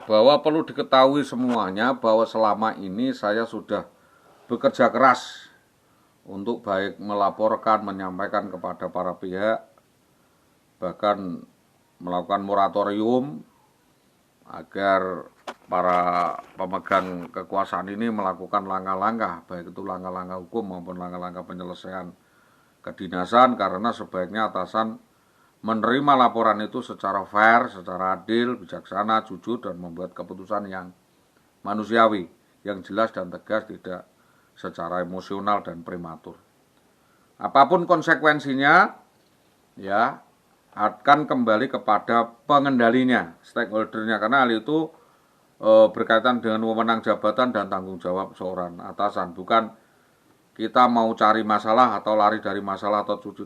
bahwa perlu diketahui semuanya bahwa selama ini saya sudah bekerja keras untuk baik melaporkan, menyampaikan kepada para pihak, bahkan melakukan moratorium agar para pemegang kekuasaan ini melakukan langkah-langkah, baik itu langkah-langkah hukum maupun langkah-langkah penyelesaian kedinasan, karena sebaiknya atasan menerima laporan itu secara fair, secara adil, bijaksana, jujur, dan membuat keputusan yang manusiawi, yang jelas dan tegas, tidak secara emosional dan prematur. Apapun konsekuensinya, ya akan kembali kepada pengendalinya, stakeholdernya, karena hal itu berkaitan dengan wewenang jabatan dan tanggung jawab seorang atasan. Bukan kita mau cari masalah atau lari dari masalah atau cuci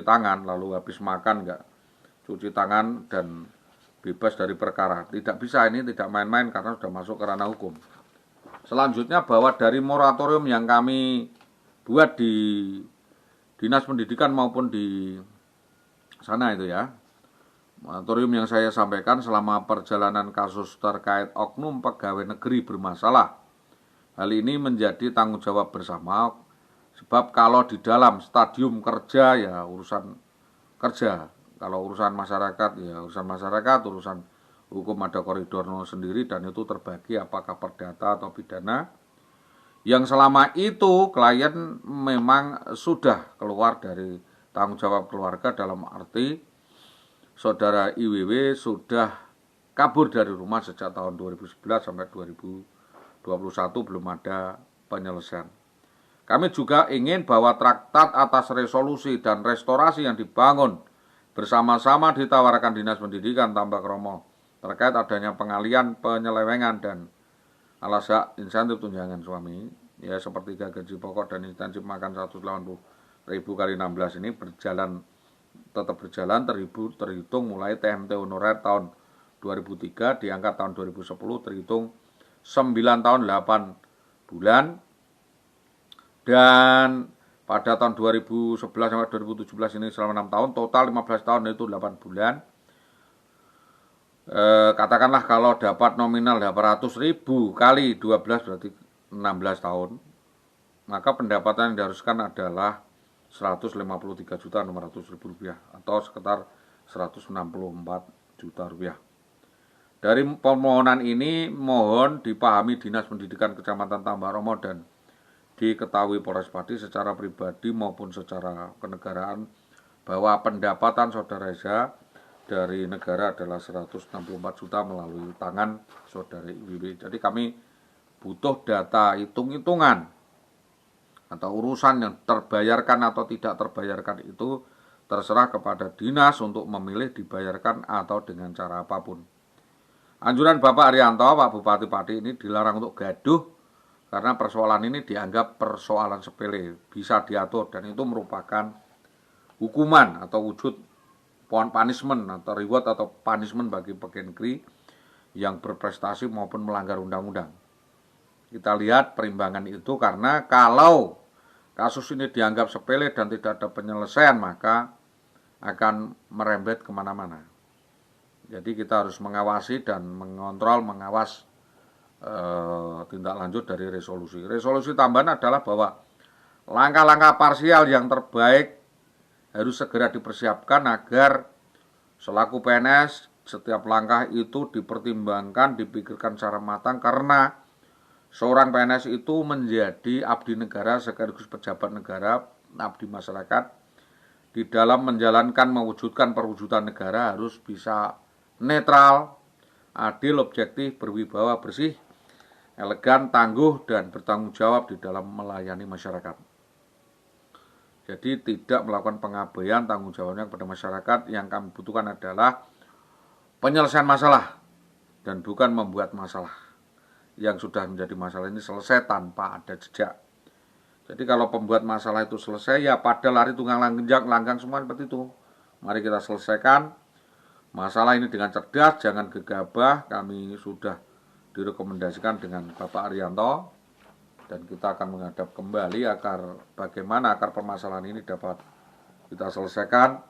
tangan lalu habis makan enggak cuci tangan dan bebas dari perkara. Tidak bisa, ini tidak main-main karena sudah masuk ke ranah hukum. Selanjutnya, bahwa dari moratorium yang kami buat di Dinas Pendidikan maupun di sana itu ya, moratorium yang saya sampaikan selama perjalanan kasus terkait oknum pegawai negeri bermasalah. Hal ini menjadi tanggung jawab bersama, sebab kalau di dalam stadium kerja ya urusan kerja, kalau urusan masyarakat ya urusan masyarakat, urusan hukum ada koridornya sendiri dan itu terbagi apakah perdata atau pidana. Yang selama itu klien memang sudah keluar dari tanggung jawab keluarga, dalam arti saudara IWW sudah kabur dari rumah sejak tahun 2011 sampai 2021, belum ada penyelesaian. Kami juga ingin bahwa traktat atas resolusi dan restorasi yang dibangun bersama-sama ditawarkan Dinas Pendidikan Tambak Romo terkait adanya pengalian, penyelewengan, dan alas hak insentif tunjangan suami, ya seperti gaji pokok dan insentif makan 180.000 kali 16 ini tetap berjalan, terhitung mulai TMT honorer tahun 2003 diangkat tahun 2010, terhitung 9 tahun 8 bulan, dan pada tahun 2011 sampai 2017 ini selama 6 tahun, total 15 tahun itu 8 bulan. Katakanlah kalau dapat nominal 800.000 kali 12 berarti 16 tahun, maka pendapatan yang diharuskan adalah Rp153.600.000 atau sekitar Rp164 juta. Dari permohonan ini mohon dipahami Dinas Pendidikan Kecamatan Tambak Romo dan diketahui Polres Pati secara pribadi maupun secara kenegaraan bahwa pendapatan saudara Eza dari negara adalah 164 juta melalui tangan saudara IWW. Jadi kami butuh data hitung-hitungan atau urusan yang terbayarkan atau tidak terbayarkan itu terserah kepada dinas untuk memilih dibayarkan atau dengan cara apapun. Anjuran Bapak Arianto, Pak Bupati Pati, ini dilarang untuk gaduh karena persoalan ini dianggap persoalan sepele, bisa diatur, dan itu merupakan hukuman atau wujud punishment atau reward atau punishment bagi pegawai negeri yang berprestasi maupun melanggar undang-undang. Kita lihat perimbangan itu, karena kalau kasus ini dianggap sepele dan tidak ada penyelesaian maka akan merembet kemana-mana. Jadi kita harus mengawasi dan mengontrol, mengawas tindak lanjut dari resolusi. Resolusi tambahan adalah bahwa langkah-langkah parsial yang terbaik harus segera dipersiapkan agar selaku PNS setiap langkah itu dipertimbangkan, dipikirkan secara matang, karena seorang PNS itu menjadi abdi negara sekaligus pejabat negara, abdi masyarakat. Di dalam menjalankan, mewujudkan perwujudan negara harus bisa netral, adil, objektif, berwibawa, bersih, elegan, tangguh, dan bertanggung jawab di dalam melayani masyarakat. Jadi tidak melakukan pengabaian tanggung jawabnya kepada masyarakat. Yang kami butuhkan adalah penyelesaian masalah dan bukan membuat masalah yang sudah menjadi masalah ini selesai tanpa ada jejak. Jadi kalau pembuat masalah itu selesai, ya pada lari tunggang langgang semua seperti itu. Mari kita selesaikan masalah ini dengan cerdas, jangan gegabah. Kami sudah direkomendasikan dengan Bapak Arianto, dan kita akan menghadap kembali bagaimana permasalahan ini dapat kita selesaikan,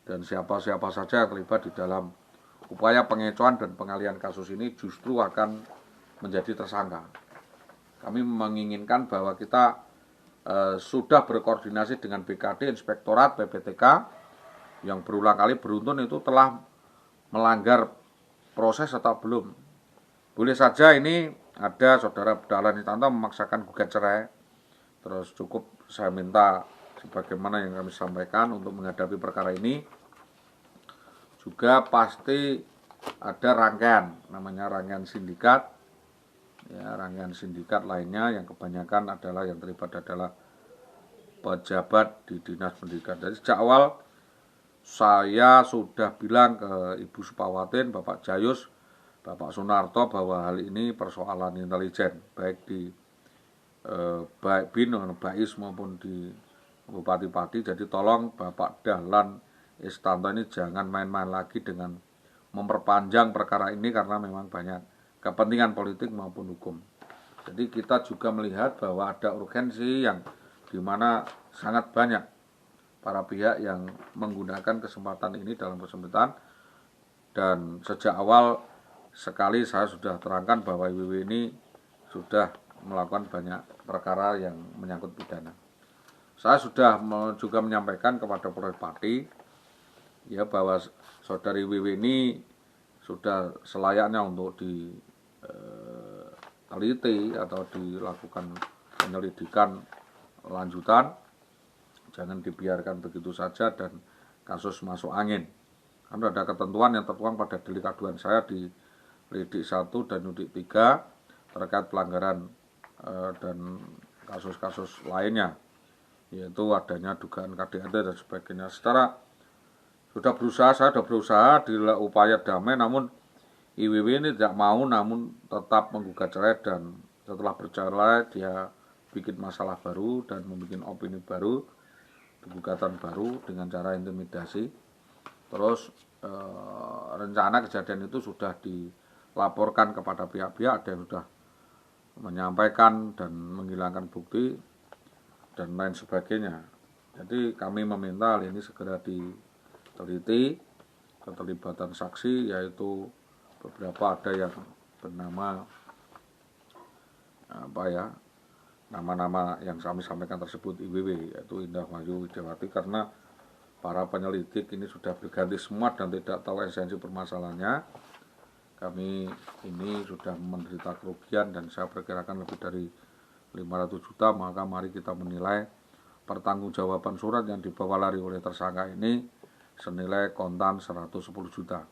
dan siapa-siapa saja yang terlibat di dalam upaya pengecohan dan pengalihan kasus ini justru akan menjadi tersangka. Kami menginginkan bahwa kita sudah berkoordinasi dengan BKD, Inspektorat, PPTK yang berulang kali beruntun itu telah melanggar proses atau belum. Boleh saja ini ada saudara Dahlan Isnanto memaksakan gugat cerai, terus cukup saya minta sebagaimana yang kami sampaikan untuk menghadapi perkara ini juga pasti ada rangkaian, namanya rangkaian sindikat. Ya, rangkaian sindikat lainnya yang kebanyakan adalah yang terlibat adalah pejabat di Dinas Pendidikan. Jadi sejak awal saya sudah bilang ke Ibu Supawatin, Bapak Jayus, Bapak Sunarto bahwa hal ini persoalan intelijen, baik di baik BIN, BAIS maupun di Bupati Pati. Jadi tolong Bapak Dahlan Isnanto ini jangan main-main lagi dengan memperpanjang perkara ini karena memang banyak kepentingan politik maupun hukum. Jadi kita juga melihat bahwa ada urgensi yang dimana sangat banyak para pihak yang menggunakan kesempatan ini dalam kesempatan, dan sejak awal sekali saya sudah terangkan bahwa IWW ini sudah melakukan banyak perkara yang menyangkut pidana. Saya sudah juga menyampaikan kepada Polres Pati ya bahwa saudari WW ini sudah selayaknya untuk diteliti atau dilakukan penyelidikan lanjutan, jangan dibiarkan begitu saja dan kasus masuk angin. Karena ada ketentuan yang tertuang pada delik aduan saya di lidik 1 dan lidik 3 terkait pelanggaran dan kasus-kasus lainnya, yaitu adanya dugaan KDRT dan sebagainya. Saya sudah berusaha di upaya damai, namun IWW ini tidak mau, namun tetap menggugat cerai, dan setelah bercerai dia bikin masalah baru dan membuat opini baru, gugatan baru dengan cara intimidasi. Terus rencana kejadian itu sudah dilaporkan kepada pihak-pihak, ada yang sudah menyampaikan dan menghilangkan bukti dan lain sebagainya. Jadi kami meminta hal ini segera diteliti, keterlibatan saksi, yaitu beberapa ada yang bernama nama-nama yang kami sampaikan tersebut IWW, yaitu Indah Wahyu Widiawati, karena para penyelidik ini sudah berganti semua dan tidak tahu esensi permasalahannya. Kami ini sudah menderita kerugian dan saya perkirakan lebih dari 500 juta, maka mari kita menilai pertanggungjawaban surat yang dibawa lari oleh tersangka ini senilai kontan 110 juta.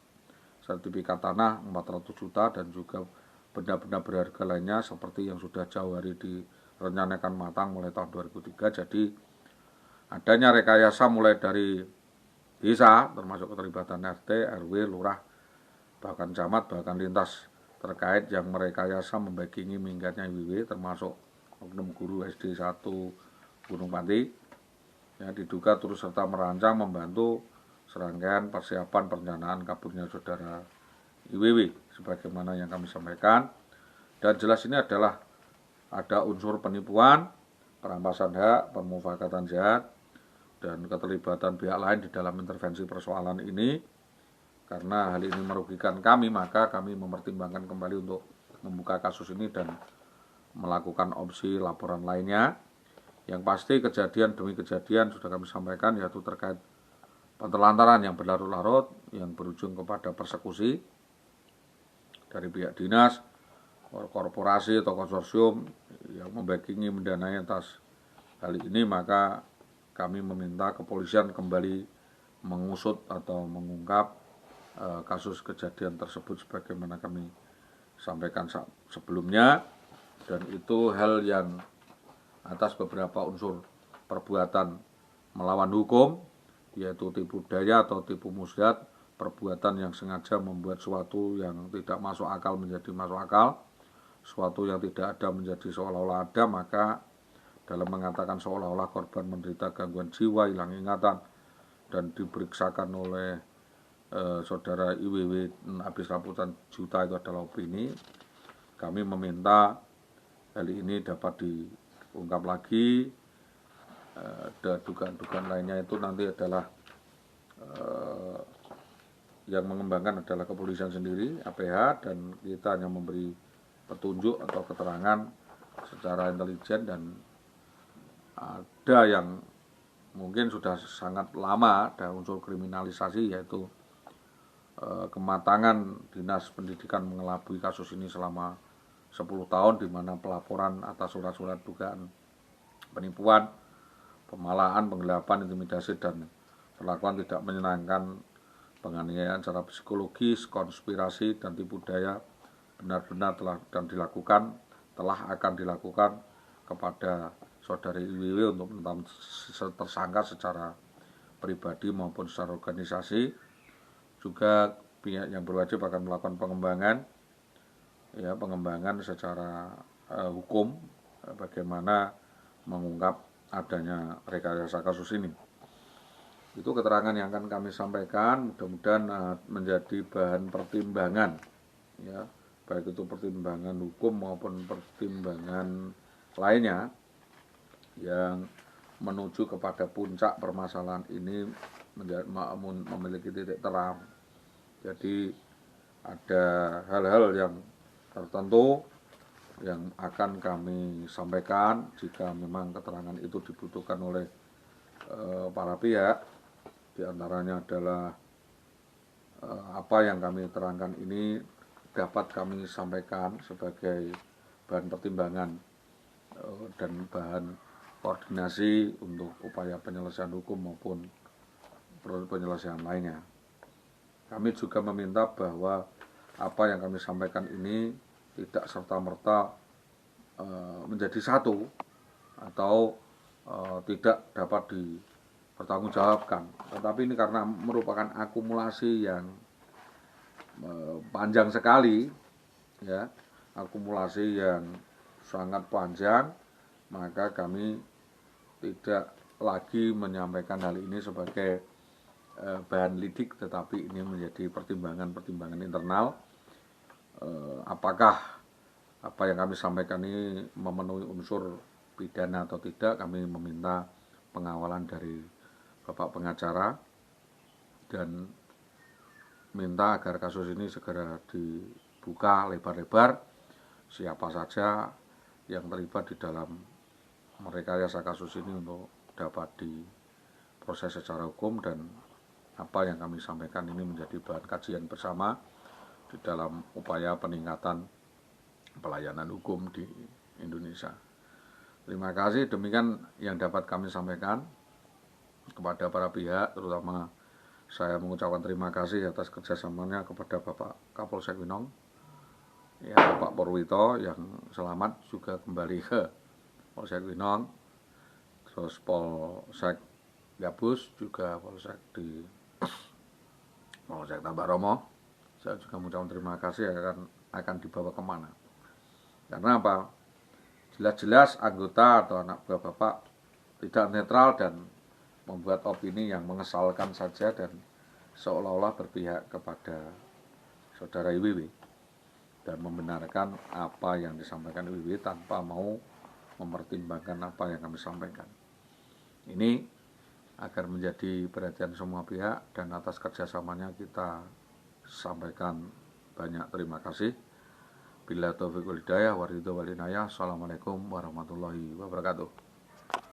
Sertifikat tanah 400 juta dan juga benda-benda berharga lainnya seperti yang sudah jauh hari direncanakan matang mulai tahun 2003. Jadi adanya rekayasa mulai dari desa termasuk keterlibatan RT, RW, lurah, bahkan camat, bahkan lintas terkait yang merekayasa membackingi minggatnya IWW, termasuk oknum guru SD 1 Gunung Pati yang diduga turut serta merancang membantu serangkaian persiapan perencanaan kaburnya saudara IWW sebagaimana yang kami sampaikan. Dan jelas ini adalah ada unsur penipuan, perampasan hak, pemufakatan jahat, dan keterlibatan pihak lain di dalam intervensi persoalan ini. Karena hal ini merugikan kami, maka kami mempertimbangkan kembali untuk membuka kasus ini dan melakukan opsi laporan lainnya. Yang pasti kejadian demi kejadian sudah kami sampaikan, yaitu terkait penelantaran yang berlarut-larut yang berujung kepada persekusi dari pihak dinas, korporasi atau konsorsium yang membackingi mendanai atas hal ini, maka kami meminta kepolisian kembali mengusut atau mengungkap kasus kejadian tersebut sebagaimana kami sampaikan sebelumnya, dan itu hal yang atas beberapa unsur perbuatan melawan hukum, yaitu tipu daya atau tipu muslihat, perbuatan yang sengaja membuat suatu yang tidak masuk akal menjadi masuk akal, suatu yang tidak ada menjadi seolah-olah ada, maka dalam mengatakan seolah-olah korban menderita gangguan jiwa, hilang ingatan, dan diperiksakan oleh saudara IWW habis ratusan juta itu adalah opini. Kami meminta hal ini dapat diungkap lagi. Dugaan-dugaan lainnya itu nanti adalah yang mengembangkan adalah kepolisian sendiri, APH, dan kita hanya memberi petunjuk atau keterangan secara intelijen, dan ada yang mungkin sudah sangat lama ada unsur kriminalisasi, yaitu kematangan Dinas Pendidikan mengelabui kasus ini selama 10 tahun, di mana pelaporan atas surat-surat dugaan penipuan, pemalaan, penggelapan, intimidasi, dan perlakuan tidak menyenangkan, penganiayaan secara psikologis, konspirasi, dan tipu daya benar-benar telah dan dilakukan, telah akan dilakukan kepada saudari IWW untuk menetapkan tersangka secara pribadi maupun secara organisasi. Juga pihak yang berwajib akan melakukan pengembangan secara hukum, bagaimana mengungkap adanya rekayasa kasus ini. Itu keterangan yang akan kami sampaikan, mudah-mudahan menjadi bahan pertimbangan, ya, baik itu pertimbangan hukum maupun pertimbangan lainnya yang menuju kepada puncak permasalahan ini memiliki titik terang. Jadi ada hal-hal yang tertentu yang akan kami sampaikan jika memang keterangan itu dibutuhkan oleh para pihak. Di antaranya adalah apa yang kami terangkan ini dapat kami sampaikan sebagai bahan pertimbangan dan bahan koordinasi untuk upaya penyelesaian hukum maupun penyelesaian lainnya. Kami juga meminta bahwa apa yang kami sampaikan ini tidak serta-merta menjadi satu atau tidak dapat dipertanggungjawabkan. Tetapi ini karena merupakan akumulasi yang panjang sekali, ya, akumulasi yang sangat panjang, maka kami tidak lagi menyampaikan hal ini sebagai bahan lidik, tetapi ini menjadi pertimbangan internal. Apakah apa yang kami sampaikan ini memenuhi unsur pidana atau tidak, kami meminta pengawalan dari Bapak pengacara dan minta agar kasus ini segera dibuka lebar-lebar, siapa saja yang terlibat di dalam merekayasa kasus ini untuk dapat diproses secara hukum, dan apa yang kami sampaikan ini menjadi bahan kajian bersama di dalam upaya peningkatan pelayanan hukum di Indonesia. Terima kasih, demikian yang dapat kami sampaikan kepada para pihak, terutama saya mengucapkan terima kasih atas kerjasamanya kepada Bapak Kapolsek Winong, ya, Bapak Purwito yang selamat juga kembali ke Polsek Winong, terus Polsek Gabus, juga Polsek di Polsek Tambaromo. Saya juga mengucapkan terima kasih, akan dibawa kemana. Karena apa? Jelas-jelas anggota atau anak buah Bapak tidak netral dan membuat opini yang mengesalkan saja dan seolah-olah berpihak kepada saudara IWW dan membenarkan apa yang disampaikan IWW tanpa mau mempertimbangkan apa yang kami sampaikan. Ini agar menjadi perhatian semua pihak, dan atas kerjasamanya kita sampaikan banyak terima kasih. Bila taufiq wal hidayah, waridho wal inayah. Assalamualaikum warahmatullahi wabarakatuh.